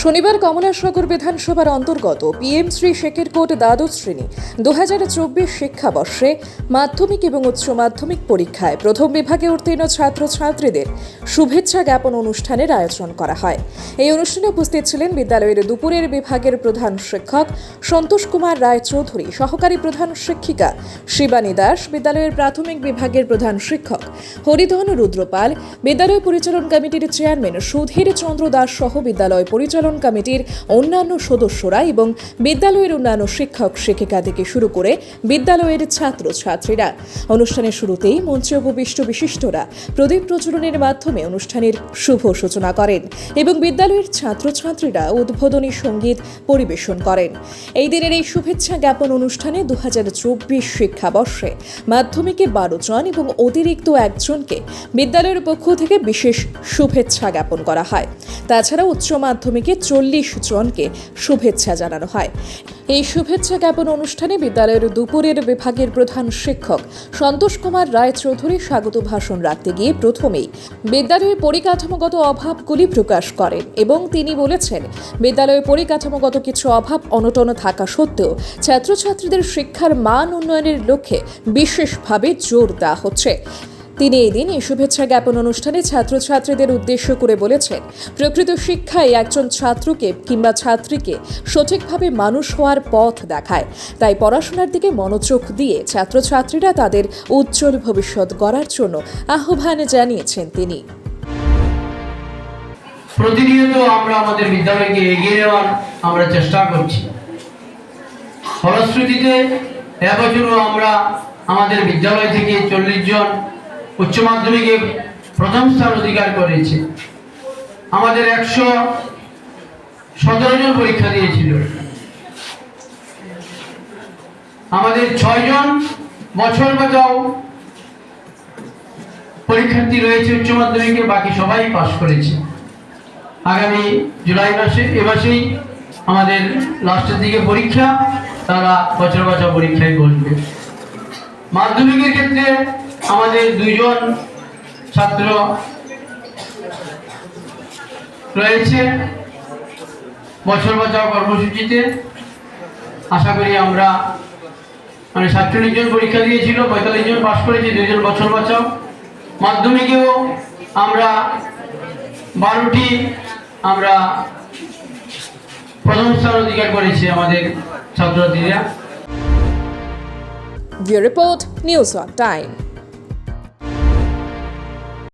শনিবার কমলাসাগর বিধানসভার অন্তর্গত পিএম শ্রী শেকেরকোট দ্বাদশ শ্রেণী 2024 শিক্ষাবর্ষে মাধ্যমিক এবং উচ্চ মাধ্যমিক পরীক্ষায় প্রথম বিভাগে উত্তীর্ণ ছাত্রছাত্রীদের শুভেচ্ছা জ্ঞাপন অনুষ্ঠানের আয়োজন করা হয়। এই অনুষ্ঠানে উপস্থিত ছিলেন বিদ্যালয়ের দুপুরের বিভাগের প্রধান শিক্ষক সন্তোষ কুমার রায় চৌধুরী, সহকারী প্রধান শিক্ষিকা শিবানী দাস, বিদ্যালয়ের প্রাথমিক বিভাগের প্রধান শিক্ষক হরিধন রুদ্রপাল, বিদ্যালয় পরিচালন কমিটির চেয়ারম্যান সুধীর চন্দ্র দাস সহ বিদ্যালয় পরিচালন কমিটির অন্যান্য সদস্যরা এবং বিদ্যালয়ের অন্যান্য শিক্ষক শিক্ষিকা থেকে শুরু করে বিদ্যালয়ের ছাত্রছাত্রীরা। অনুষ্ঠানের শুরুতেই মঞ্চে উপবিষ্ট বিশিষ্টরা প্রদীপ প্রজ্বলনের মাধ্যমে অনুষ্ঠানের শুভ সূচনা করেন এবং বিদ্যালয়ের ছাত্রছাত্রীরা উদ্বোধনী সঙ্গীত পরিবেশন করেন। এই দিনের এই শুভেচ্ছা জ্ঞাপন অনুষ্ঠানে 2024 শিক্ষাবর্ষে মাধ্যমিকে 12 জন এবং অতিরিক্ত একজনকে বিদ্যালয়ের পক্ষ থেকে বিশেষ শুভেচ্ছা জ্ঞাপন করা হয়। তাছাড়া উচ্চ মাধ্যমিকে 40 জনকে শুভেচ্ছা জানানো হয়। এই শুভেচ্ছা জ্ঞাপন অনুষ্ঠানে বিদ্যালয়ের দুপুরের বিভাগের প্রধান শিক্ষক সন্তোষ কুমার রায় চৌধুরী স্বাগত ভাষণ রাখতে গিয়ে প্রথমেই বিদ্যালয়ের পরিকাঠামোগত অভাবগুলি প্রকাশ করেন এবং তিনি বলেছেন, বিদ্যালয়ের পরিকাঠামোগত কিছু অভাব অনটন থাকা সত্ত্বেও ছাত্রছাত্রীদের শিক্ষার মান উন্নয়নের লক্ষ্যে বিশেষভাবে জোর দেওয়া হচ্ছে। তিনি এই দিন এই শুভেচ্ছা জ্ঞাপন অনুষ্ঠানে ছাত্রছাত্রীদের উদ্দেশ্য করে বলেছেন, প্রকৃত শিক্ষাই একজন ছাত্রকে কিংবা ছাত্রীকে সঠিকভাবে মানুষ হওয়ার পথ দেখায়। তাই পড়াশোনার দিকে মনোযোগ দিয়ে ছাত্রছাত্রীরা তাদের উজ্জ্বল ভবিষ্যৎ গড়ার জন্য আহ্বান জানিয়েছেন তিনি। প্রতিনিয়ত আমরা আমাদের বিদ্যালয়কে এগিয়ে নেওয়ার আমরা চেষ্টা করছি। ফলশ্রুতিতে এবছরও আমরা আমাদের বিদ্যালয় থেকে 40 জন উচ্চ মাধ্যমিকে প্রথম স্থান অধিকার করেছে। আমাদের 117 জন পরীক্ষা দিয়েছিল। আমাদের 6 জন বছর বাঁচাও পরীক্ষার্থী রয়েছে উচ্চ মাধ্যমিকে, বাকি সবাই পাশ করেছে। আগামী জুলাই মাসে মাসেই আমাদের লাস্টের দিকে পরীক্ষা, তারা বছর বাঁচাও পরীক্ষায় বসবে। মাধ্যমিকের ক্ষেত্রে আমাদের 2 জন ছাত্র রয়েছে বছর বাঁচাও কর্মসূচিতে। আশা করি আমরা 47 জন পরীক্ষা দিয়েছিল, 45 জন পাশ করেছে, 2 জন বছর বাঁচাও। মাধ্যমিকেও আমরা 12টি আমরা প্রথম স্থান অধিকার করেছি আমাদের ছাত্রছাত্রীরা। Bureau report, news on time.